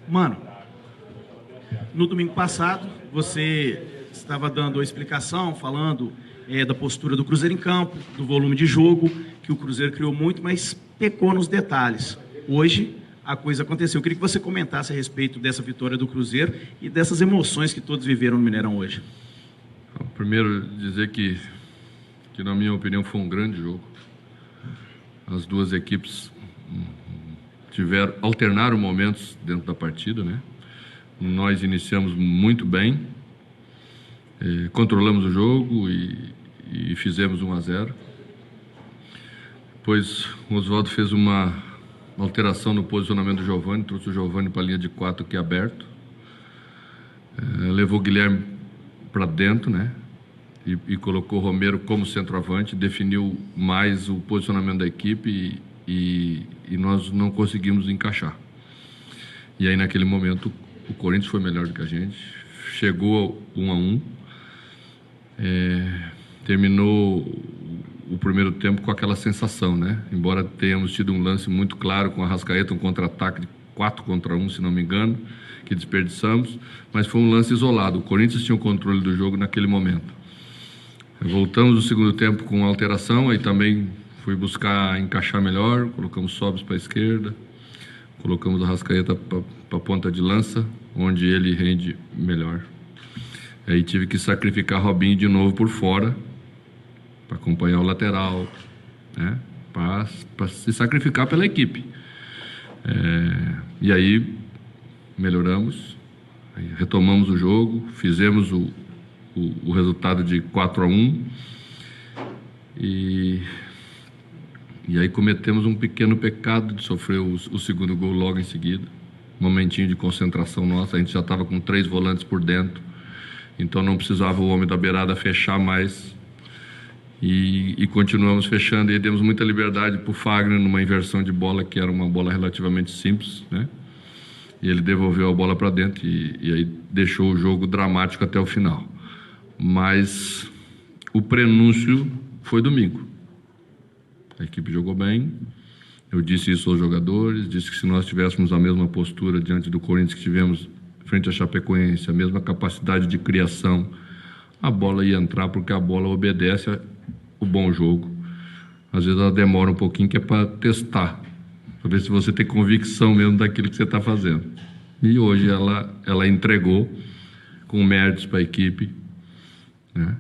Mano, no domingo passado, você estava dando a explicação, falando da postura do Cruzeiro em campo, do volume de jogo, que o Cruzeiro criou muito, mas pecou nos detalhes. Hoje, a coisa aconteceu. Eu queria que você comentasse a respeito dessa vitória do Cruzeiro e dessas emoções que todos viveram no Mineirão hoje. Primeiro, dizer que na minha opinião, foi um grande jogo. As duas equipes alternaram momentos dentro da partida, né? Nós iniciamos muito bem, controlamos o jogo e fizemos 1-0. Depois o Oswaldo fez uma alteração no posicionamento do Giovani, trouxe o Giovani para a linha de 4 aqui aberto, levou o Guilherme para dentro, né? E colocou o Romero como centroavante, definiu mais o posicionamento da equipe e nós não conseguimos encaixar. E aí, naquele momento, o Corinthians foi melhor do que a gente, chegou 1-1, terminou o primeiro tempo com aquela sensação, né? Embora tenhamos tido um lance muito claro com a Arrascaeta, um contra-ataque de 4-1, se não me engano, que desperdiçamos, mas foi um lance isolado. O Corinthians tinha o controle do jogo naquele momento. Voltamos no segundo tempo com alteração, aí também fui buscar encaixar melhor, colocamos Sobis para a esquerda, colocamos a Arrascaeta para a ponta de lança, onde ele rende melhor. Aí tive que sacrificar Robinho de novo por fora, para acompanhar o lateral, né? Para se sacrificar pela equipe. E aí melhoramos, aí retomamos o jogo, fizemos o resultado de 4-1 e aí cometemos um pequeno pecado de sofrer o segundo gol logo em seguida. Um momentinho de concentração nossa, a gente já estava com 3 volantes por dentro, então não precisava o homem da beirada fechar mais e continuamos fechando e demos muita liberdade para o Fagner numa inversão de bola que era uma bola relativamente simples, né? E ele devolveu a bola para dentro e aí deixou o jogo dramático até o final. Mas o prenúncio foi domingo. A equipe jogou bem, eu disse isso aos jogadores, disse que se nós tivéssemos a mesma postura diante do Corinthians que tivemos frente à Chapecoense, a mesma capacidade de criação, a bola ia entrar, porque a bola obedece o bom jogo. Às vezes ela demora um pouquinho, que é para testar, para ver se você tem convicção mesmo daquilo que você está fazendo. E hoje ela entregou com méritos para a equipe, né?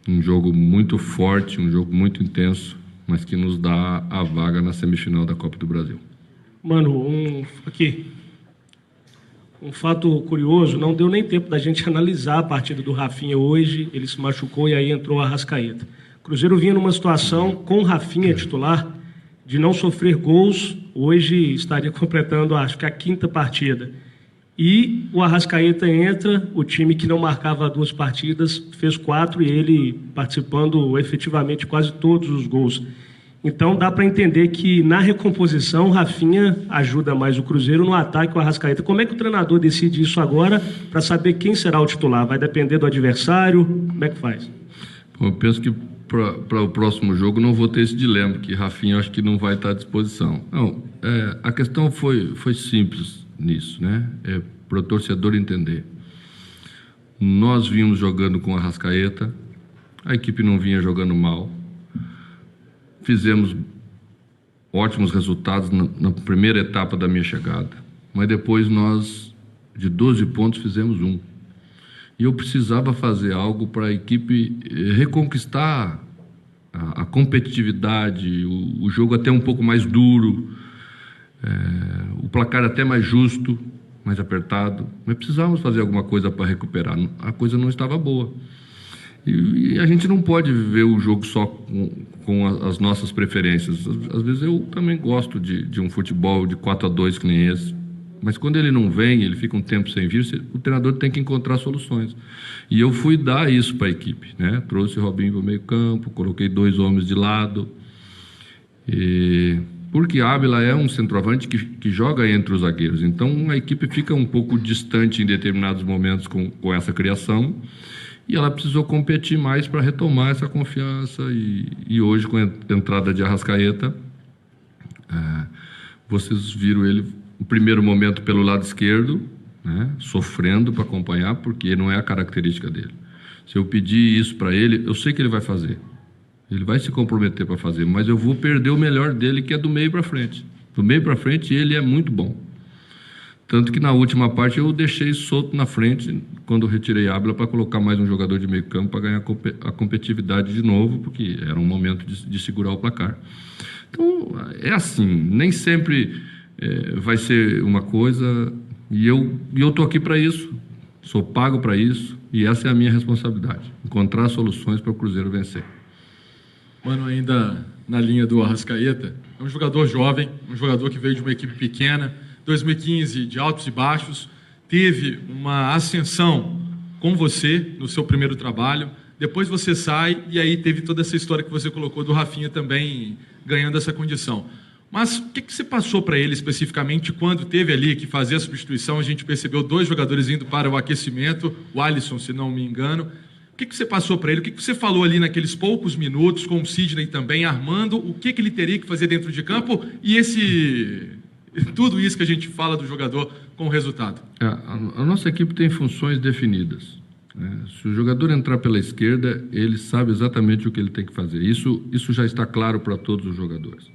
Um jogo muito forte, um jogo muito intenso, mas que nos dá a vaga na semifinal da Copa do Brasil. Mano, um fato curioso, não deu nem tempo da gente analisar a partida do Rafinha hoje, ele se machucou e aí entrou a Arrascaeta. O Cruzeiro vinha numa situação com o Rafinha titular de não sofrer gols, hoje estaria completando, acho que a 5ª partida. E o Arrascaeta entra, o time que não marcava 2 partidas fez 4 e ele participando efetivamente quase todos os gols. Então dá para entender que na recomposição o Rafinha ajuda mais o Cruzeiro, no ataque o Arrascaeta. Como é que o treinador decide isso agora para saber quem será o titular? Vai depender do adversário? Como é que faz? Bom, eu penso que para o próximo jogo não vou ter esse dilema, que Rafinha acho que não vai estar à disposição. Não, a questão foi simples nisso, né? Para o torcedor entender. Nós vínhamos jogando com a Arrascaeta, a equipe não vinha jogando mal, fizemos ótimos resultados na primeira etapa da minha chegada, mas depois nós, de 12 pontos, fizemos 1. E eu precisava fazer algo para a equipe reconquistar a competitividade, o jogo até um pouco mais duro, o placar até mais justo, mais apertado, mas precisávamos fazer alguma coisa para recuperar. A coisa não estava boa. E a gente não pode ver o jogo só com as nossas preferências. Às vezes eu também gosto de um futebol de 4-2 que nem esse, mas quando ele não vem, ele fica um tempo sem vir, o treinador tem que encontrar soluções. E eu fui dar isso para a equipe, né? Trouxe o Robinho para o meio campo, coloquei 2 homens de lado, porque Ávila é um centroavante que joga entre os zagueiros, então a equipe fica um pouco distante em determinados momentos com essa criação, e ela precisou competir mais para retomar essa confiança, e hoje, com a entrada de Arrascaeta, vocês viram ele o primeiro momento pelo lado esquerdo, né, sofrendo para acompanhar, porque não é a característica dele. Se eu pedir isso para ele, eu sei que ele vai fazer. Ele vai se comprometer para fazer, mas eu vou perder o melhor dele, que é do meio para frente. Do meio para frente, ele é muito bom. Tanto que na última parte eu deixei solto na frente, quando eu retirei a Ábila, para colocar mais um jogador de meio campo para ganhar a competitividade de novo, porque era um momento de segurar o placar. Então, é assim, nem sempre vai ser uma coisa, e eu estou aqui para isso, sou pago para isso, e essa é a minha responsabilidade, encontrar soluções para o Cruzeiro vencer. Mano, ainda na linha do Arrascaeta, é um jogador jovem, um jogador que veio de uma equipe pequena, 2015 de altos e baixos, teve uma ascensão com você no seu primeiro trabalho, depois você sai e aí teve toda essa história que você colocou do Rafinha também ganhando essa condição. Mas o que você passou para ele especificamente quando teve ali que fazer a substituição? A gente percebeu 2 jogadores indo para o aquecimento, o Alisson, se não me engano. O que você passou para ele? O que você falou ali naqueles poucos minutos, com o Sidney também, armando o que ele teria que fazer dentro de campo e tudo isso que a gente fala do jogador com o resultado? A nossa equipe tem funções definidas, né? Se o jogador entrar pela esquerda, ele sabe exatamente o que ele tem que fazer. Isso já está claro para todos os jogadores,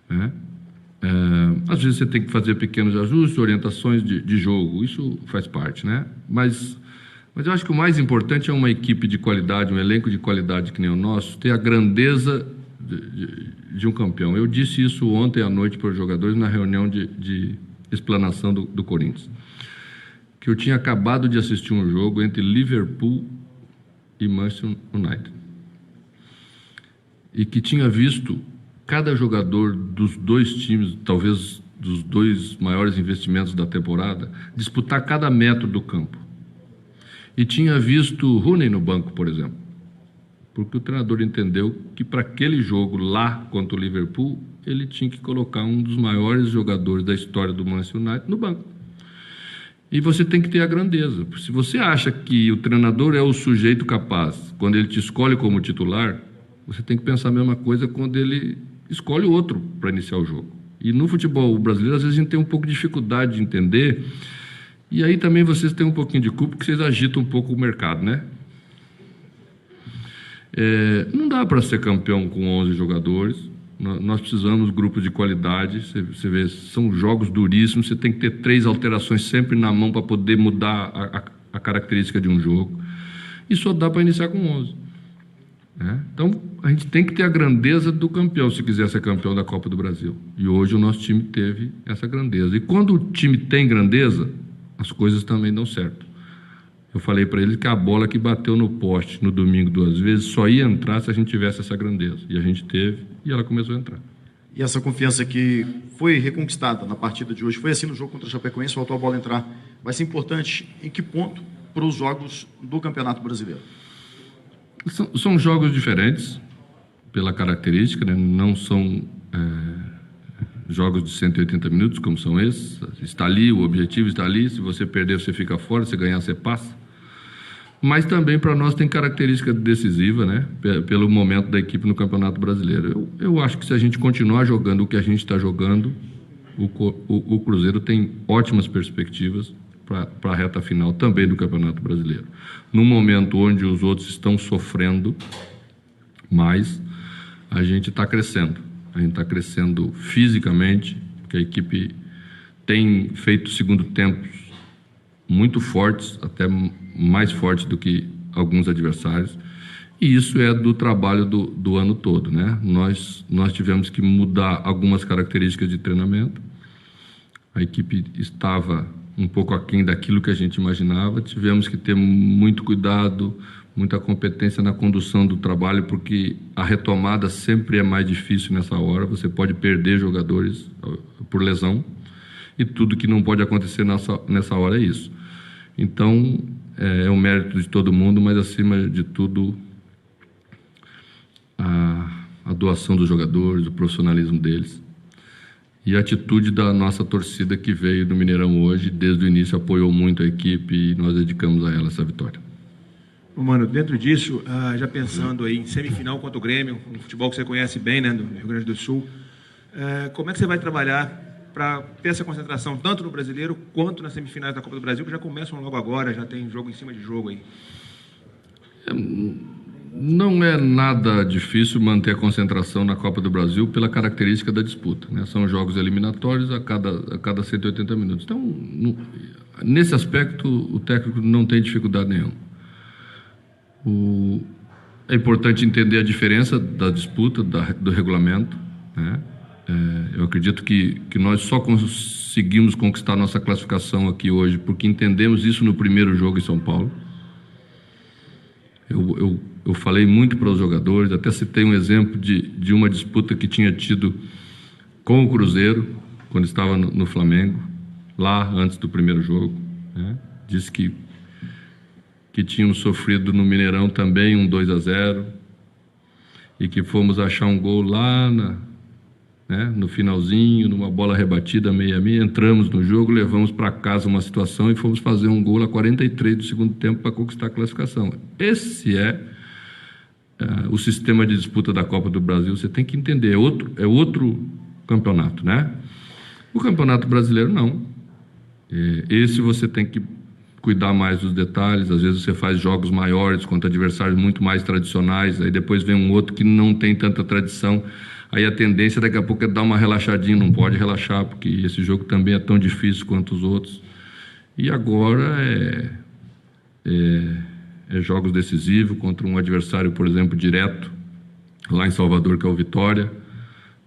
né? Às vezes você tem que fazer pequenos ajustes, orientações de jogo, isso faz parte, né? Mas eu acho que o mais importante é uma equipe de qualidade, um elenco de qualidade que nem o nosso, ter a grandeza de um campeão. Eu disse isso ontem à noite para os jogadores na reunião de explanação do Corinthians, que eu tinha acabado de assistir um jogo entre Liverpool e Manchester United e que tinha visto cada jogador dos 2 times, talvez dos 2 maiores investimentos da temporada, disputar cada metro do campo. E tinha visto Rooney no banco, por exemplo, porque o treinador entendeu que para aquele jogo lá contra o Liverpool, ele tinha que colocar um dos maiores jogadores da história do Manchester United no banco. E você tem que ter a grandeza. Se você acha que o treinador é o sujeito capaz, quando ele te escolhe como titular, você tem que pensar a mesma coisa quando ele escolhe outro para iniciar o jogo. E no futebol brasileiro, às vezes a gente tem um pouco de dificuldade de entender, e aí também vocês têm um pouquinho de culpa, porque vocês agitam um pouco o mercado, né? Não dá para ser campeão com 11 jogadores. Nós precisamos de grupos de qualidade. Você vê, são jogos duríssimos. Você tem que ter 3 alterações sempre na mão para poder mudar a característica de um jogo. E só dá para iniciar com 11. Né? Então, a gente tem que ter a grandeza do campeão, se quiser ser campeão da Copa do Brasil. E hoje o nosso time teve essa grandeza. E quando o time tem grandeza, as coisas também dão certo. Eu falei para ele que a bola que bateu no poste no domingo 2 vezes só ia entrar se a gente tivesse essa grandeza. E a gente teve, e ela começou a entrar. E essa confiança que foi reconquistada na partida de hoje, foi assim no jogo contra o Chapecoense, faltou a bola entrar. Vai ser importante em que ponto para os jogos do Campeonato Brasileiro? São jogos diferentes, pela característica, né? Não são jogos de 180 minutos, como são esses. Está ali, o objetivo está ali. Se você perder, você fica fora. Se ganhar, você passa. Mas também para nós tem característica decisiva, né? Pelo momento da equipe no Campeonato Brasileiro. Eu acho que se a gente continuar jogando o que a gente está jogando, o Cruzeiro tem ótimas perspectivas para a reta final também do Campeonato Brasileiro. Num momento onde os outros estão sofrendo mais, a gente está crescendo. A gente está crescendo fisicamente, porque a equipe tem feito segundo tempos muito fortes, até mais fortes do que alguns adversários, e isso é do trabalho do ano todo, né? Nós tivemos que mudar algumas características de treinamento, a equipe estava um pouco aquém daquilo que a gente imaginava, tivemos que ter muito cuidado, muita competência na condução do trabalho, porque a retomada sempre é mais difícil nessa hora, você pode perder jogadores por lesão, e tudo que não pode acontecer nessa hora é isso. Então, é um mérito de todo mundo, mas acima de tudo, a doação dos jogadores, o profissionalismo deles, e a atitude da nossa torcida que veio do Mineirão hoje, desde o início apoiou muito a equipe e nós dedicamos a ela essa vitória. Mano, dentro disso, já pensando aí em semifinal contra o Grêmio, um futebol que você conhece bem, né, do Rio Grande do Sul, como é que você vai trabalhar para ter essa concentração tanto no Brasileiro quanto nas semifinais da Copa do Brasil, que já começam logo agora, já tem jogo em cima de jogo aí? Não é nada difícil manter a concentração na Copa do Brasil pela característica da disputa, né? São jogos eliminatórios a cada 180 minutos. Então, nesse aspecto, o técnico não tem dificuldade nenhuma. É importante entender a diferença da disputa, do regulamento, né? Eu acredito que nós só conseguimos conquistar nossa classificação aqui hoje porque entendemos isso no primeiro jogo em São Paulo. Eu falei muito para os jogadores, até citei um exemplo de uma disputa que tinha tido com o Cruzeiro, quando estava no Flamengo, lá antes do primeiro jogo, né? Disse que tínhamos sofrido no Mineirão também um 2-0 e que fomos achar um gol lá no finalzinho, numa bola rebatida meia-meia, entramos no jogo, levamos para casa uma situação e fomos fazer um gol a 43 do segundo tempo para conquistar a classificação. Esse é o sistema de disputa da Copa do Brasil. Você tem que entender, é outro campeonato, né? O Campeonato Brasileiro não. Esse você tem que cuidar mais dos detalhes. Às vezes você faz jogos maiores contra adversários muito mais tradicionais, aí depois vem um outro que não tem tanta tradição. Aí a tendência daqui a pouco é dar uma relaxadinha, não pode relaxar, porque esse jogo também é tão difícil quanto os outros. E agora é jogos decisivos contra um adversário, por exemplo, direto, lá em Salvador, que é o Vitória,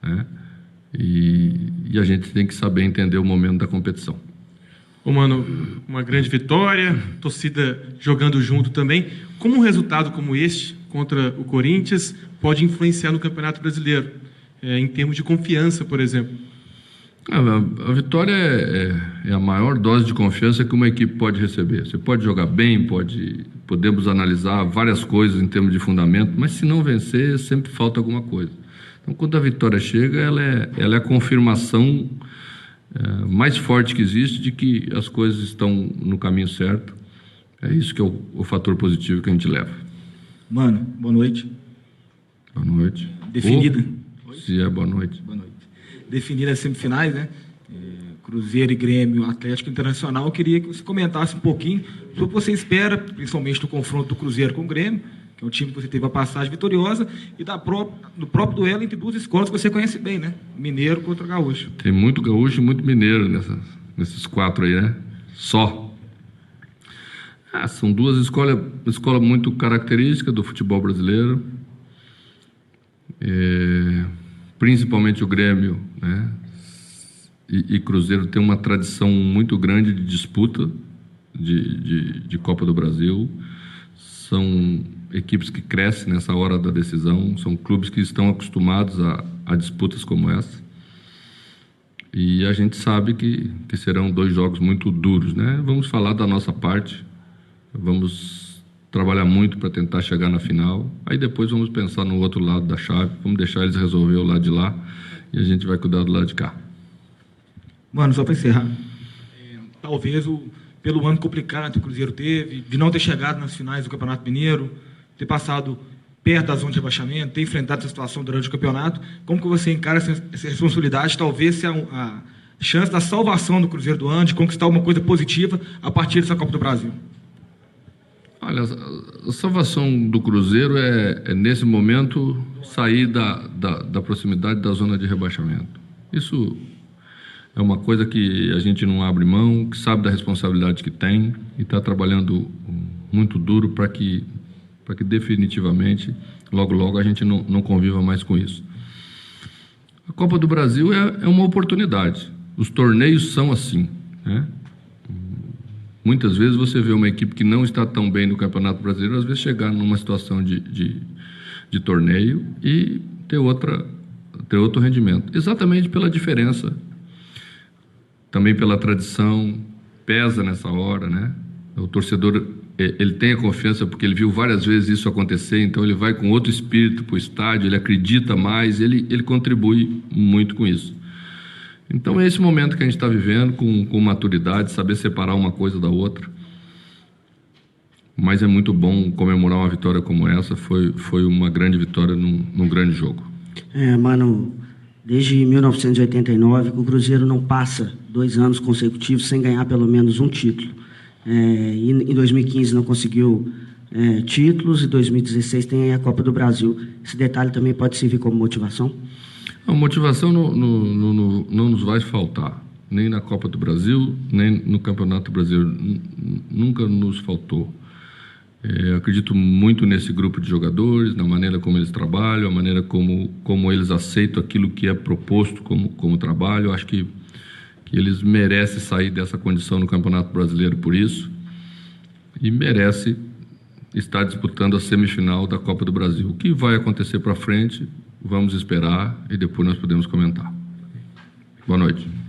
né? E a gente tem que saber entender o momento da competição. Mano, uma grande vitória, torcida jogando junto também. Como um resultado como este, contra o Corinthians, pode influenciar no Campeonato Brasileiro? Em termos de confiança, por exemplo? A vitória é a maior dose de confiança que uma equipe pode receber. Você pode jogar bem, podemos analisar várias coisas em termos de fundamento, mas se não vencer, sempre falta alguma coisa. Então, quando a vitória chega, ela é a confirmação mais forte que existe de que as coisas estão no caminho certo. É isso que é o fator positivo que a gente leva. Mano, boa noite. Boa noite. Definida. Se é boa noite. Boa noite. Definida as semifinais, né? Cruzeiro e Grêmio, Atlético Internacional. Eu queria que você comentasse um pouquinho sobre o que você espera, principalmente do confronto do Cruzeiro com o Grêmio, que é um time que você teve a passagem vitoriosa, e do próprio duelo entre duas escolas que você conhece bem, né? Mineiro contra Gaúcho. Tem muito gaúcho e muito mineiro nesses quatro aí, né? Só. São duas escolas muito características do futebol brasileiro. Principalmente o Grêmio, né? E Cruzeiro tem uma tradição muito grande de disputa de Copa do Brasil. São equipes que crescem nessa hora da decisão, são clubes que estão acostumados a disputas como essa. E a gente sabe que serão dois jogos muito duros, né? Vamos falar da nossa parte, vamos trabalhar muito para tentar chegar na final, aí depois vamos pensar no outro lado da chave, vamos deixar eles resolver o lado de lá e a gente vai cuidar do lado de cá. Mano, só para encerrar, talvez pelo ano complicado que o Cruzeiro teve, de não ter chegado nas finais do Campeonato Mineiro, ter passado perto da zona de rebaixamento, ter enfrentado essa situação durante o campeonato, como que você encara essa responsabilidade, talvez seja a chance da salvação do Cruzeiro do ano, de conquistar alguma coisa positiva a partir dessa Copa do Brasil? Olha, a salvação do Cruzeiro é nesse momento, sair da proximidade da zona de rebaixamento. Isso é uma coisa que a gente não abre mão, que sabe da responsabilidade que tem e está trabalhando muito duro para que definitivamente, logo a gente não conviva mais com isso. A Copa do Brasil é uma oportunidade. Os torneios são assim, né? Muitas vezes você vê uma equipe que não está tão bem no Campeonato Brasileiro, às vezes chegar numa situação de torneio e ter outro rendimento. Exatamente pela diferença, também pela tradição, pesa nessa hora, né? O torcedor, ele tem a confiança porque ele viu várias vezes isso acontecer, então ele vai com outro espírito para o estádio, ele acredita mais, ele contribui muito com isso. Então é esse momento que a gente está vivendo com maturidade, saber separar uma coisa da outra. Mas é muito bom comemorar uma vitória como essa, foi uma grande vitória num grande jogo. Mano, desde 1989, que o Cruzeiro não passa 2 anos consecutivos sem ganhar pelo menos um título. E em 2015 não conseguiu títulos, e 2016 tem a Copa do Brasil. Esse detalhe também pode servir como motivação? A motivação não nos vai faltar, nem na Copa do Brasil, nem no Campeonato Brasileiro. Nunca nos faltou. Acredito muito nesse grupo de jogadores, na maneira como eles trabalham, a maneira como eles aceitam aquilo que é proposto como trabalho. Acho que eles merecem sair dessa condição no Campeonato Brasileiro por isso, e merece estar disputando a semifinal da Copa do Brasil. O que vai acontecer para frente, vamos esperar e depois nós podemos comentar. Boa noite.